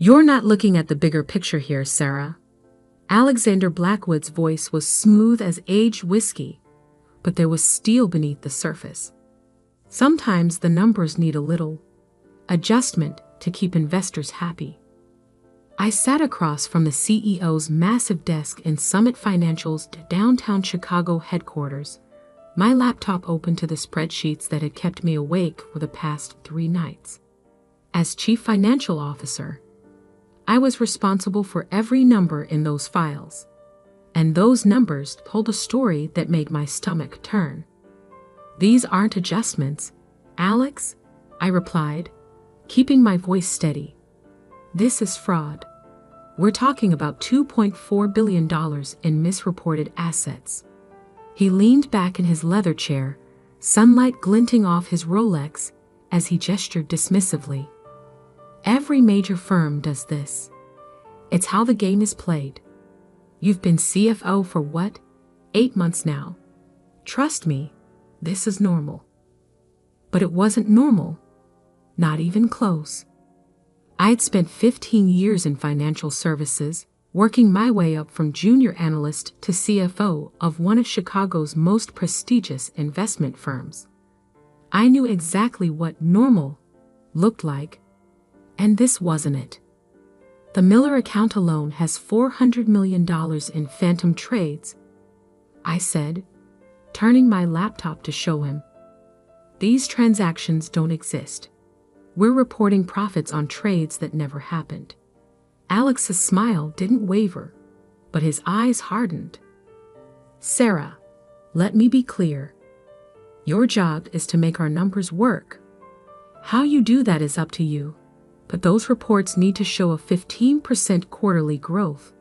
You're not looking at the bigger picture here, Sarah. Alexander Blackwood's voice was smooth as aged whiskey, but there was steel beneath the surface. Sometimes the numbers need a little adjustment to keep investors happy. I sat across from the CEO's massive desk in Summit Financial's downtown Chicago headquarters, my laptop open to the spreadsheets that had kept me awake for the past 3 nights. As Chief Financial Officer, I was responsible for every number in those files, and those numbers told a story that made my stomach turn. "These aren't adjustments, Alex," I replied, keeping my voice steady. "This is fraud. We're talking about $2.4 billion in misreported assets." He leaned back in his leather chair, sunlight glinting off his Rolex as he gestured dismissively. "Every major firm does this. It's how the game is played. You've been CFO for what, 8 months now? Trust me, this is normal." But it wasn't normal. Not even close. I'd spent 15 years in financial services, working my way up from junior analyst to CFO of one of Chicago's most prestigious investment firms. I knew exactly what normal looked like, and this wasn't it. "The Miller account alone has $400 million in phantom trades," I said, turning my laptop to show him. "These transactions don't exist. We're reporting profits on trades that never happened." Alex's smile didn't waver, but his eyes hardened. "Sarah, let me be clear. Your job is to make our numbers work. How you do that is up to you, but those reports need to show a 15% quarterly growth.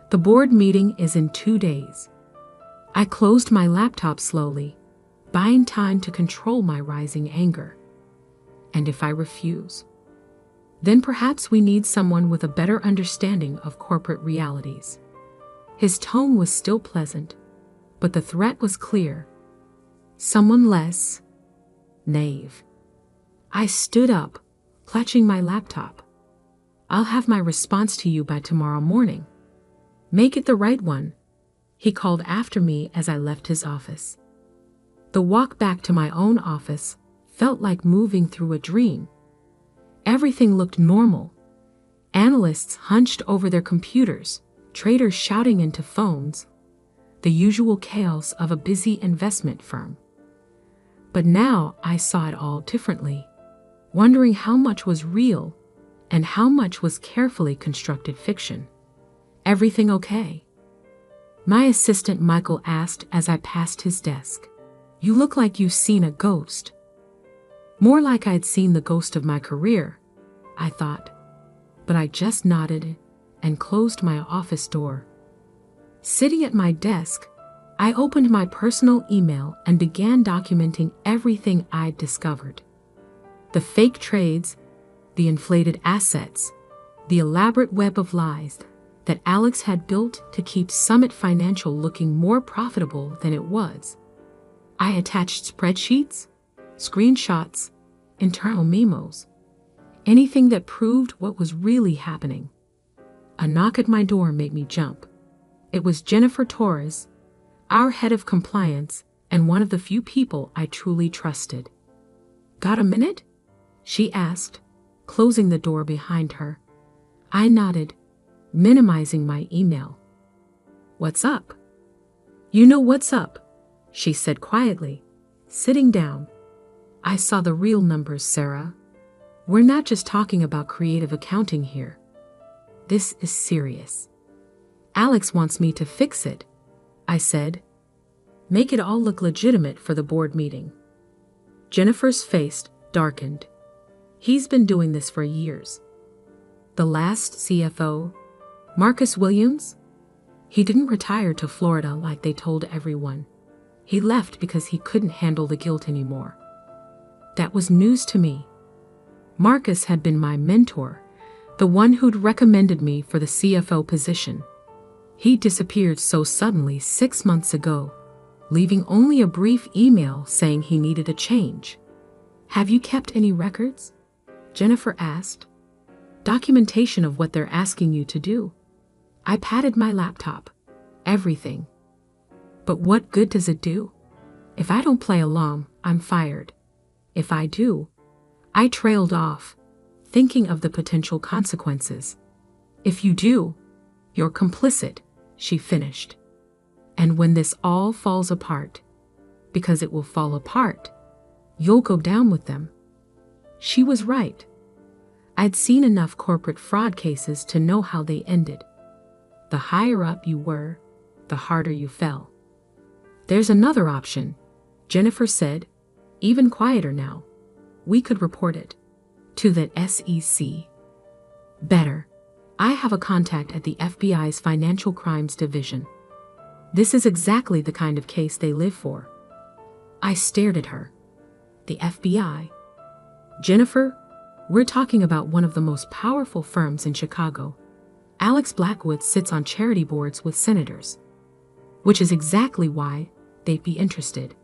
The board meeting is in 2 days." I closed my laptop slowly, buying time to control my rising anger. "And if I refuse? Then perhaps we need someone with a better understanding of corporate realities." His tone was still pleasant, but the threat was clear. Someone less naive. I stood up, clutching my laptop. "I'll have my response to you by tomorrow morning. Make it the right one," he called after me as I left his office. The walk back to my own office felt like moving through a dream. Everything looked normal. Analysts hunched over their computers, traders shouting into phones, the usual chaos of a busy investment firm. But now I saw it all differently, wondering how much was real and how much was carefully constructed fiction. "Everything okay?" my assistant Michael asked as I passed his desk. "You look like you've seen a ghost." More like I'd seen the ghost of my career, I thought, but I just nodded and closed my office door. Sitting at my desk, I opened my personal email and began documenting everything I'd discovered. The fake trades, the inflated assets, the elaborate web of lies that Alex had built to keep Summit Financial looking more profitable than it was. I attached spreadsheets, screenshots, internal memos, anything that proved what was really happening. A knock at my door made me jump. It was Jennifer Torres, our head of compliance and one of the few people I truly trusted. "Got a minute?" she asked, closing the door behind her. I nodded, minimizing my email. "What's up?" "You know what's up," she said quietly, sitting down. "I saw the real numbers, Sarah. We're not just talking about creative accounting here. This is serious. Alex wants me to fix it," I said. "Make it all look legitimate for the board meeting." Jennifer's face darkened. "He's been doing this for years. The last CFO, Marcus Williams, he didn't retire to Florida like they told everyone. He left because he couldn't handle the guilt anymore." That was news to me. Marcus had been my mentor, the one who'd recommended me for the CFO position. He disappeared so suddenly 6 months ago, leaving only a brief email saying he needed a change. "Have you kept any records?" Jennifer asked. Documentation of what they're asking you to do. I patted my laptop. Everything. But what good does it do? If I don't play along, I'm fired. If I do, I trailed off, thinking of the potential consequences. If you do, you're complicit, she finished. And when this all falls apart, because it will fall apart, you'll go down with them. She was right. I'd seen enough corporate fraud cases to know how they ended. The higher up you were, the harder you fell. There's another option, Jennifer said, even quieter now. We could report it to the SEC. Better. I have a contact at the FBI's Financial Crimes Division. This is exactly the kind of case they live for. I stared at her. The FBI? Jennifer, we're talking about one of the most powerful firms in Chicago. Alex Blackwood sits on charity boards with senators. Which is exactly why they'd be interested.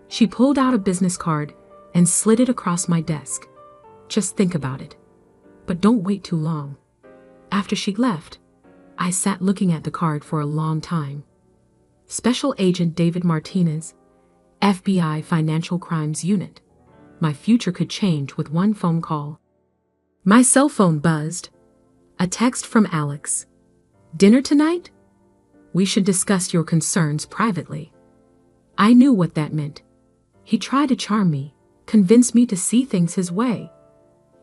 She pulled out a business card and slid it across my desk. Just think about it. But don't wait too long. After she left, I sat looking at the card for a long time. Special Agent David Martinez, FBI Financial Crimes Unit. My future could change with one phone call. My cell phone buzzed. A text from Alex. Dinner tonight? We should discuss your concerns privately. I knew what that meant. He tried to charm me, convince me to see things his way.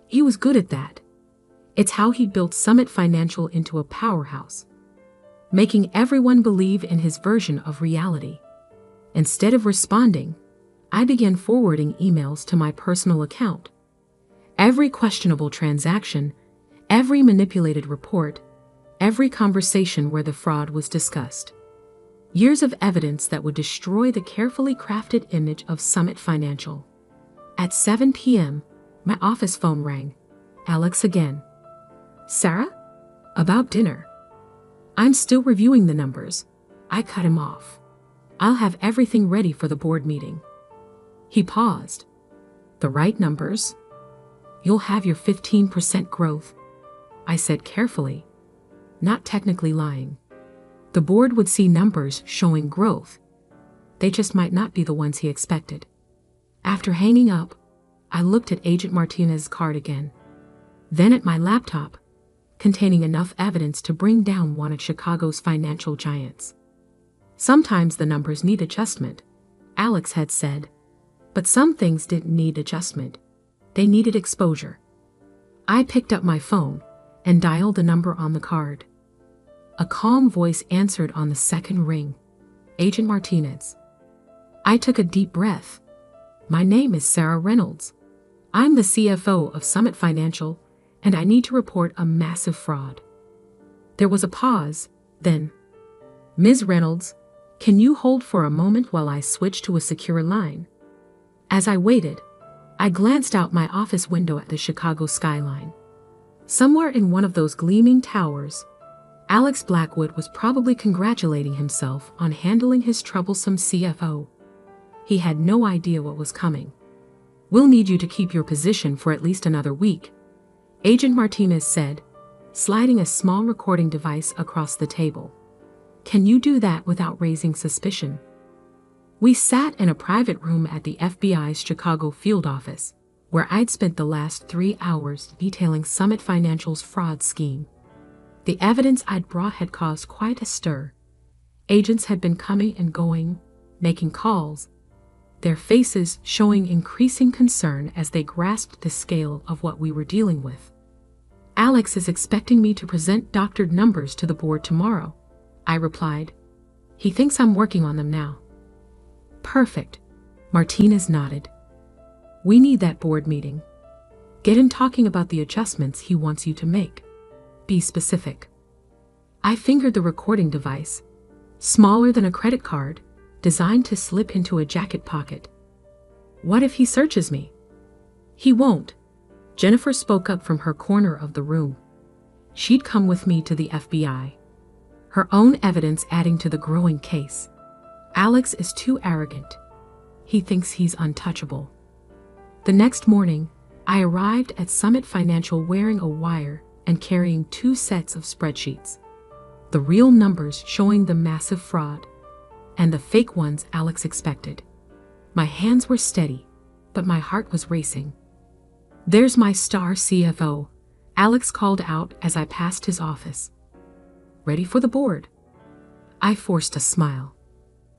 He was good at that. It's how he built Summit Financial into a powerhouse, making everyone believe in his version of reality. Instead of responding, I began forwarding emails to my personal account. Every questionable transaction, every manipulated report, every conversation where the fraud was discussed. Years of evidence that would destroy the carefully crafted image of Summit Financial. At 7 p.m., my office phone rang. Alex again. Sarah? About dinner. I'm still reviewing the numbers. I cut him off. I'll have everything ready for the board meeting. He paused. The right numbers? You'll have your 15% growth, I said carefully, not technically lying. The board would see numbers showing growth. They just might not be the ones he expected. After hanging up, I looked at Agent Martinez's card again, then at my laptop, containing enough evidence to bring down one of Chicago's financial giants. Sometimes the numbers need adjustment, Alex had said, but some things didn't need adjustment. They needed exposure. I picked up my phone and dialed the number on the card. A calm voice answered on the second ring. Agent Martinez. I took a deep breath. My name is Sarah Reynolds. I'm the CFO of Summit Financial, and I need to report a massive fraud. There was a pause, then, Ms. Reynolds, can you hold for a moment while I switch to a secure line? As I waited, I glanced out my office window at the Chicago skyline. Somewhere in one of those gleaming towers, Alex Blackwood was probably congratulating himself on handling his troublesome CFO. He had no idea what was coming. We'll need you to keep your position for at least another week, Agent Martinez said, sliding a small recording device across the table. Can you do that without raising suspicion? We sat in a private room at the FBI's Chicago field office, where I'd spent the last 3 hours detailing Summit Financial's fraud scheme. The evidence I'd brought had caused quite a stir. Agents had been coming and going, making calls, their faces showing increasing concern as they grasped the scale of what we were dealing with. Alex is expecting me to present doctored numbers to the board tomorrow, I replied. He thinks I'm working on them now. Perfect, Martinez nodded. We need that board meeting. Get him talking about the adjustments he wants you to make. Be specific. I fingered the recording device, smaller than a credit card, designed to slip into a jacket pocket. What if he searches me? He won't. Jennifer spoke up from her corner of the room. She'd come with me to the FBI. Her own evidence adding to the growing case. Alex is too arrogant. He thinks he's untouchable. The next morning, I arrived at Summit Financial wearing a wire and carrying 2 sets of spreadsheets. The real numbers showing the massive fraud, and the fake ones Alex expected. My hands were steady, but my heart was racing. "There's my star CFO," Alex called out as I passed his office. "Ready for the board?" I forced a smile.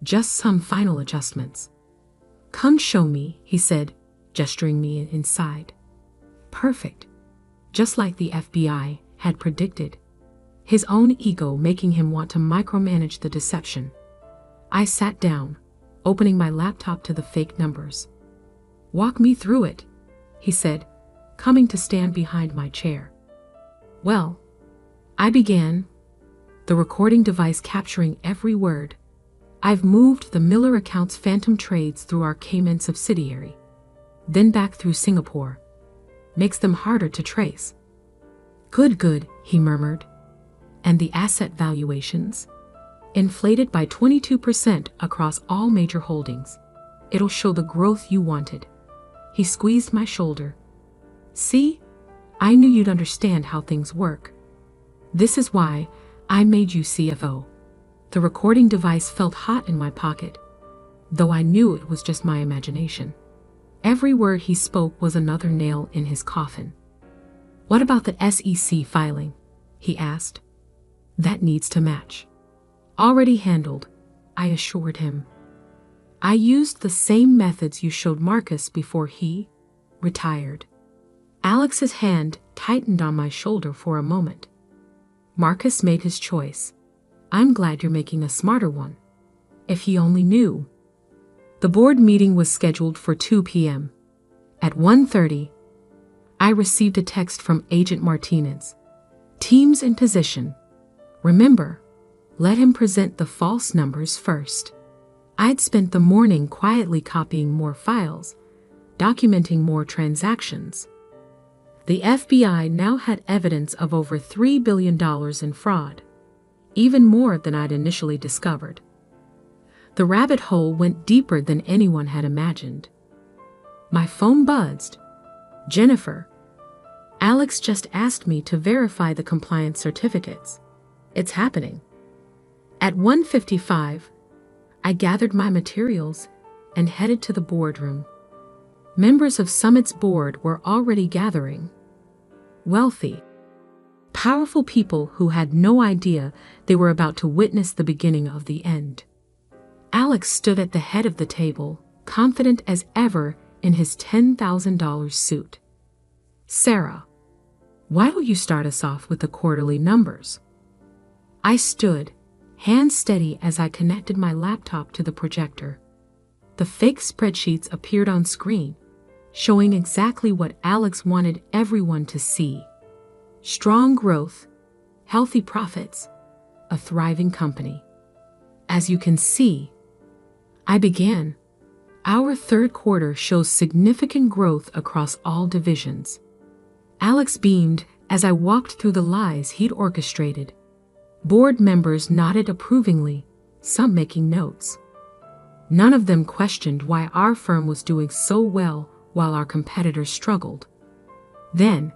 "Just some final adjustments." "Come show me," he said, gesturing me inside. Perfect. Just like the FBI had predicted. His own ego making him want to micromanage the deception. I sat down, opening my laptop to the fake numbers. "Walk me through it," he said, coming to stand behind my chair. Well, I began, the recording device capturing every word. "I've moved the Miller account's phantom trades through our Cayman subsidiary, then back through Singapore. Makes them harder to trace." Good, he murmured. "And the asset valuations? Inflated by 22% across all major holdings. It'll show the growth you wanted." He squeezed my shoulder. "See? I knew you'd understand how things work. This is why I made you CFO." The recording device felt hot in my pocket, though I knew it was just my imagination. Every word he spoke was another nail in his coffin. "What about the SEC filing?" he asked. "That needs to match." "Already handled," I assured him. "I used the same methods you showed Marcus before he retired." Alex's hand tightened on my shoulder for a moment. "Marcus made his choice. I'm glad you're making a smarter one. If he only knew." The board meeting was scheduled for 2 p.m. At 1:30, I received a text from Agent Martinez. "Teams in position. Remember, let him present the false numbers first." I'd spent the morning quietly copying more files, documenting more transactions. The FBI now had evidence of over $3 billion in fraud, even more than I'd initially discovered. The rabbit hole went deeper than anyone had imagined. My phone buzzed. "Jennifer, Alex just asked me to verify the compliance certificates. It's happening." At 1:55, I gathered my materials and headed to the boardroom. Members of Summit's board were already gathering. Wealthy, powerful people who had no idea they were about to witness the beginning of the end. Alex stood at the head of the table, confident as ever in his $10,000 suit. "Sarah, why don't you start us off with the quarterly numbers?" I stood, hands steady as I connected my laptop to the projector. The fake spreadsheets appeared on screen, showing exactly what Alex wanted everyone to see. Strong growth, healthy profits, a thriving company. "As you can see," I began, "our third quarter shows significant growth across all divisions." Alex beamed as I walked through the lies he'd orchestrated. Board members nodded approvingly, some making notes. None of them questioned why our firm was doing so well while our competitors struggled. Then,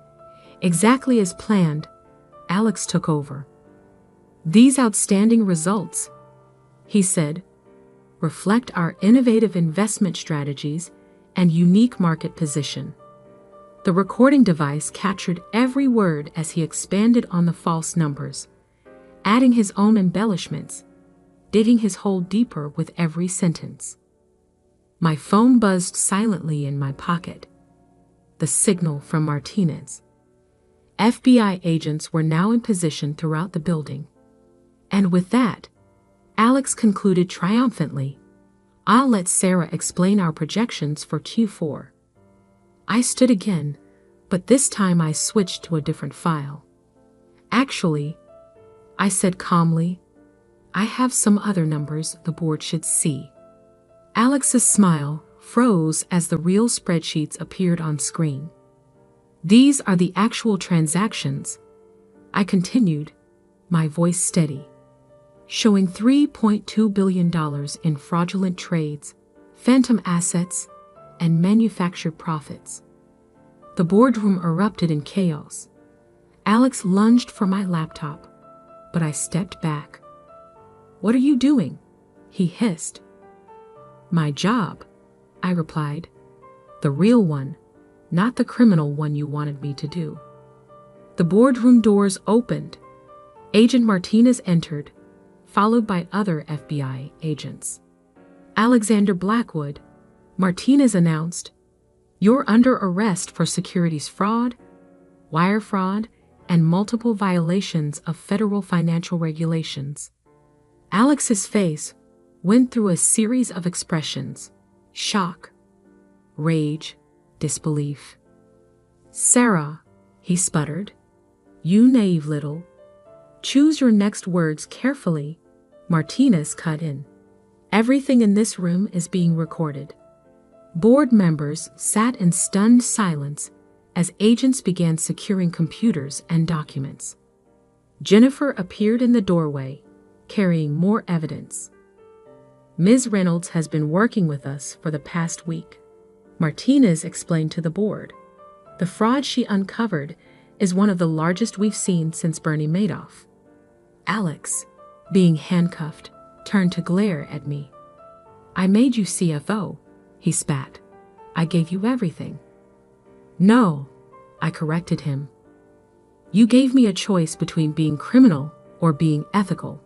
exactly as planned, Alex took over. "These outstanding results," he said, "reflect our innovative investment strategies and unique market position." The recording device captured every word as he expanded on the false numbers, adding his own embellishments, digging his hole deeper with every sentence. My phone buzzed silently in my pocket. The signal from Martinez. FBI agents were now in position throughout the building. And with that, Alex concluded triumphantly, "I'll let Sarah explain our projections for Q4. I stood again, but this time I switched to a different file. "Actually," I said calmly, "I have some other numbers the board should see." Alex's smile froze as the real spreadsheets appeared on screen. "These are the actual transactions," I continued, my voice steady, "showing $3.2 billion in fraudulent trades, phantom assets, and manufactured profits." The boardroom erupted in chaos. Alex lunged for my laptop, but I stepped back. "What are you doing?" he hissed. "My job," I replied. "The real one, not the criminal one you wanted me to do." The boardroom doors opened. Agent Martinez entered, followed by other FBI agents. "Alexander Blackwood," Martinez announced, "you're under arrest for securities fraud, wire fraud, and multiple violations of federal financial regulations." Alex's face went through a series of expressions: shock, rage, disbelief. "Sarah," he sputtered, "you naive little." "Choose your next words carefully," Martinez cut in. "Everything in this room is being recorded." Board members sat in stunned silence as agents began securing computers and documents. Jennifer appeared in the doorway, carrying more evidence. "Ms. Reynolds has been working with us for the past week," Martinez explained to the board. "The fraud she uncovered is one of the largest we've seen since Bernie Madoff." Alex, being handcuffed, turned to glare at me. "I made you CFO," he spat. "I gave you everything." "No," I corrected him. "You gave me a choice between being criminal or being ethical.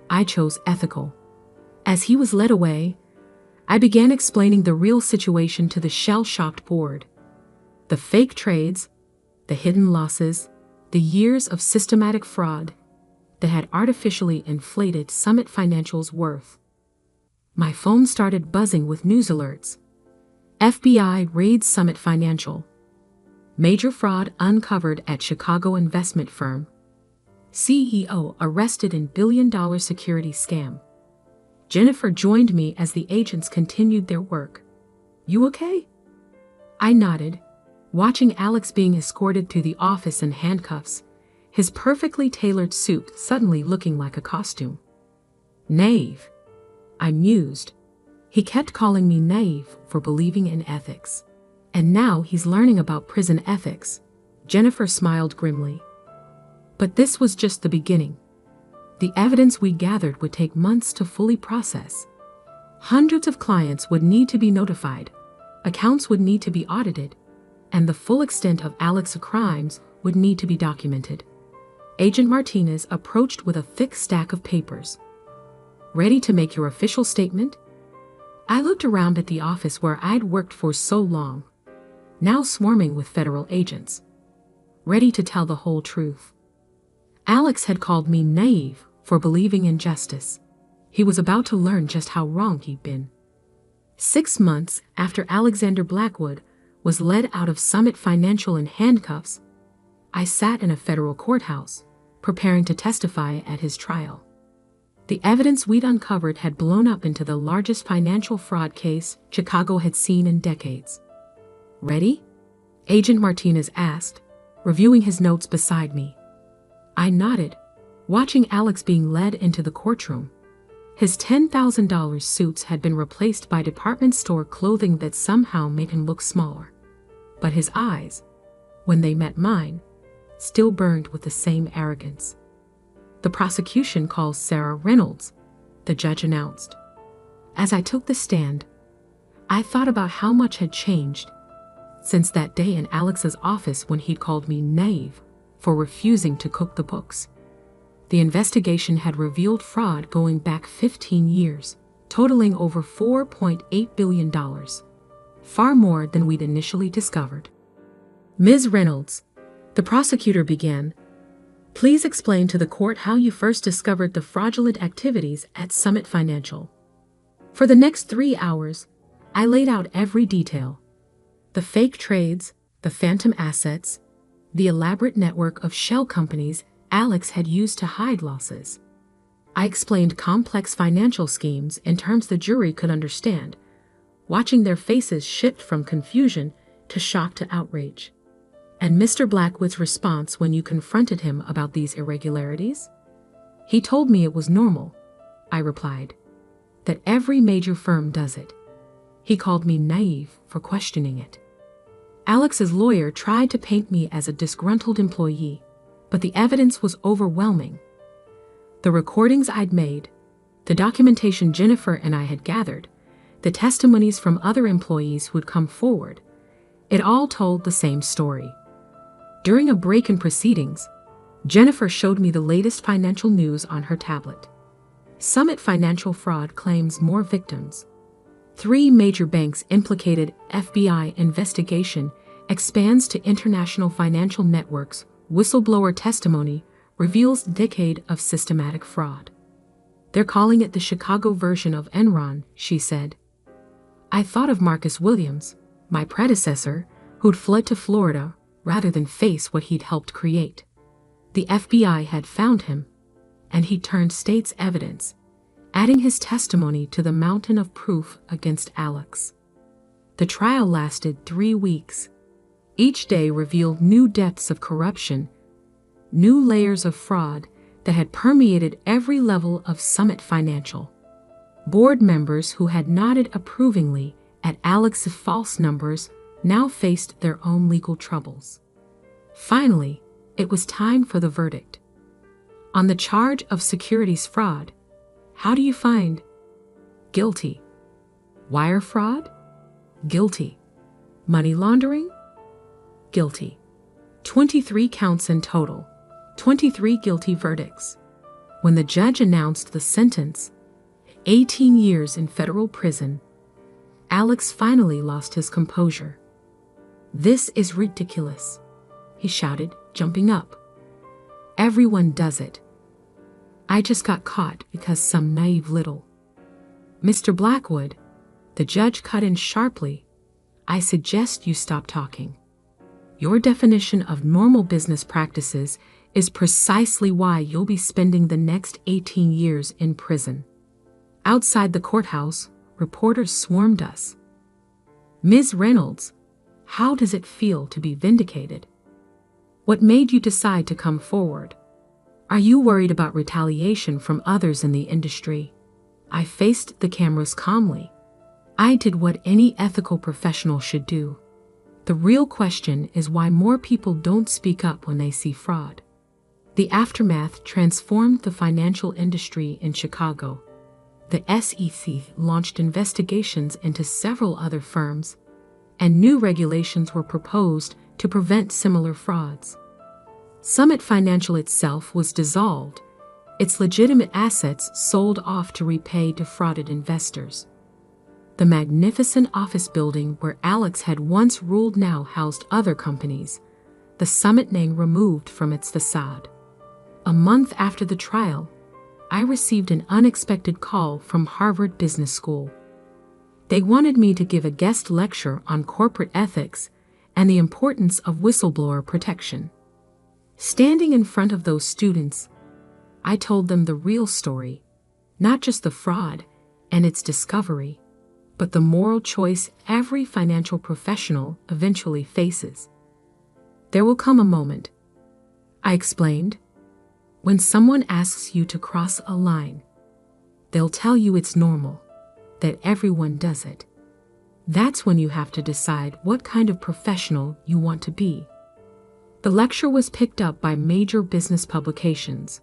I chose ethical." As he was led away, I began explaining the real situation to the shell-shocked board. The fake trades, the hidden losses, the years of systematic fraud that had artificially inflated Summit Financial's worth. My phone started buzzing with news alerts. FBI raids Summit Financial. Major fraud uncovered at Chicago investment firm. CEO arrested in billion-dollar security scam. Jennifer joined me as the agents continued their work. "You okay?" I nodded, watching Alex being escorted to the office in handcuffs, his perfectly tailored suit suddenly looking like a costume. "Naive," I mused. He kept calling me naive for believing in ethics. And now he's learning about prison ethics. Jennifer smiled grimly. But this was just the beginning. The evidence we gathered would take months to fully process. Hundreds of clients would need to be notified, accounts would need to be audited, and the full extent of Alex's crimes would need to be documented. Agent Martinez approached with a thick stack of papers. "Ready to make your official statement?" I looked around at the office where I'd worked for so long, now swarming with federal agents, ready to tell the whole truth. Alex had called me naive for believing in justice. He was about to learn just how wrong he'd been. 6 months after Alexander Blackwood was led out of Summit Financial in handcuffs, I sat in a federal courthouse, preparing to testify at his trial. The evidence we'd uncovered had blown up into the largest financial fraud case Chicago had seen in decades. "Ready?" Agent Martinez asked, reviewing his notes beside me. I nodded, watching Alex being led into the courtroom. His $10,000 suits had been replaced by department store clothing that somehow made him look smaller. But his eyes, when they met mine, still burned with the same arrogance. "The prosecution calls Sarah Reynolds," the judge announced. As I took the stand, I thought about how much had changed since that day in Alex's office when he'd called me naive for refusing to cook the books. The investigation had revealed fraud going back 15 years, totaling over $4.8 billion, far more than we'd initially discovered. "Ms. Reynolds," the prosecutor began, "please explain to the court how you first discovered the fraudulent activities at Summit Financial." For the next 3 hours, I laid out every detail. The fake trades, the phantom assets, the elaborate network of shell companies Alex had used to hide losses. I explained complex financial schemes in terms the jury could understand, watching their faces shift from confusion to shock to outrage. And Mr. Blackwood's response when you confronted him about these irregularities? "He told me it was normal," I replied, "that every major firm does it. He called me naive for questioning it." Alex's lawyer tried to paint me as a disgruntled employee, but the evidence was overwhelming. The recordings I'd made, the documentation Jennifer and I had gathered, the testimonies from other employees who'd come forward, it all told the same story. During a break in proceedings, Jennifer showed me the latest financial news on her tablet. Summit financial fraud claims more victims. 3 major banks implicated. FBI investigation expands to international financial networks. Whistleblower testimony reveals decade of systematic fraud. They're calling it the Chicago version of Enron, she said. I thought of Marcus Williams, my predecessor, who'd fled to Florida rather than face what he'd helped create. The FBI had found him, and he turned state's evidence, adding his testimony to the mountain of proof against Alex. The trial lasted 3 weeks. Each day revealed new depths of corruption, new layers of fraud that had permeated every level of Summit Financial. Board members who had nodded approvingly at Alex's false numbers now faced their own legal troubles. Finally, it was time for the verdict. On the charge of securities fraud, how do you find? Guilty. Wire fraud? Guilty. Money laundering? Guilty. 23 counts in total, 23 guilty verdicts. When the judge announced the sentence, 18 years in federal prison, Alex finally lost his composure. "This is ridiculous," he shouted, jumping up. "Everyone does it. I just got caught because some naive little..." "Mr. Blackwood," the judge cut in sharply, "I suggest you stop talking. Your definition of normal business practices is precisely why you'll be spending the next 18 years in prison." Outside the courthouse, reporters swarmed us. "Ms. Reynolds, how does it feel to be vindicated? What made you decide to come forward? Are you worried about retaliation from others in the industry?" I faced the cameras calmly. I did what any ethical professional should do. The real question is why more people don't speak up when they see fraud. The aftermath transformed the financial industry in Chicago. The SEC launched investigations into several other firms, and new regulations were proposed to prevent similar frauds. Summit Financial itself was dissolved, its legitimate assets sold off to repay defrauded investors. The magnificent office building where Alex had once ruled now housed other companies, the Summit name removed from its facade. A month after the trial, I received an unexpected call from Harvard Business School. They wanted me to give a guest lecture on corporate ethics and the importance of whistleblower protection. Standing in front of those students, I told them the real story, not just the fraud and its discovery, but the moral choice every financial professional eventually faces. "There will come a moment," I explained, "when someone asks you to cross a line. They'll tell you it's normal, that everyone does it. That's when you have to decide what kind of professional you want to be." The lecture was picked up by major business publications.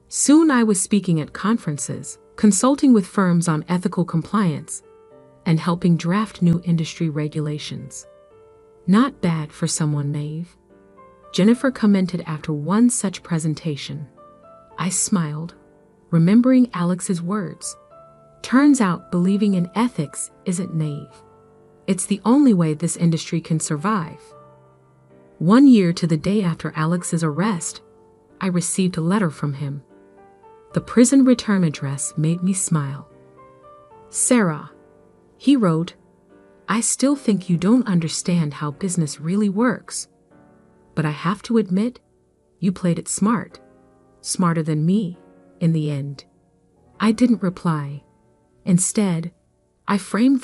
Soon I was speaking at conferences, consulting with firms on ethical compliance, and helping draft new industry regulations. "Not bad for someone naive," Jennifer commented after one such presentation. I smiled, remembering Alex's words. Turns out believing in ethics isn't naive. It's the only way this industry can survive. 1 year to the day after Alex's arrest, I received a letter from him. The prison return address made me smile. "Sarah," he wrote, "I still think you don't understand how business really works. But I have to admit, you played it smart. Smarter than me, in the end." I didn't reply. Instead, I framed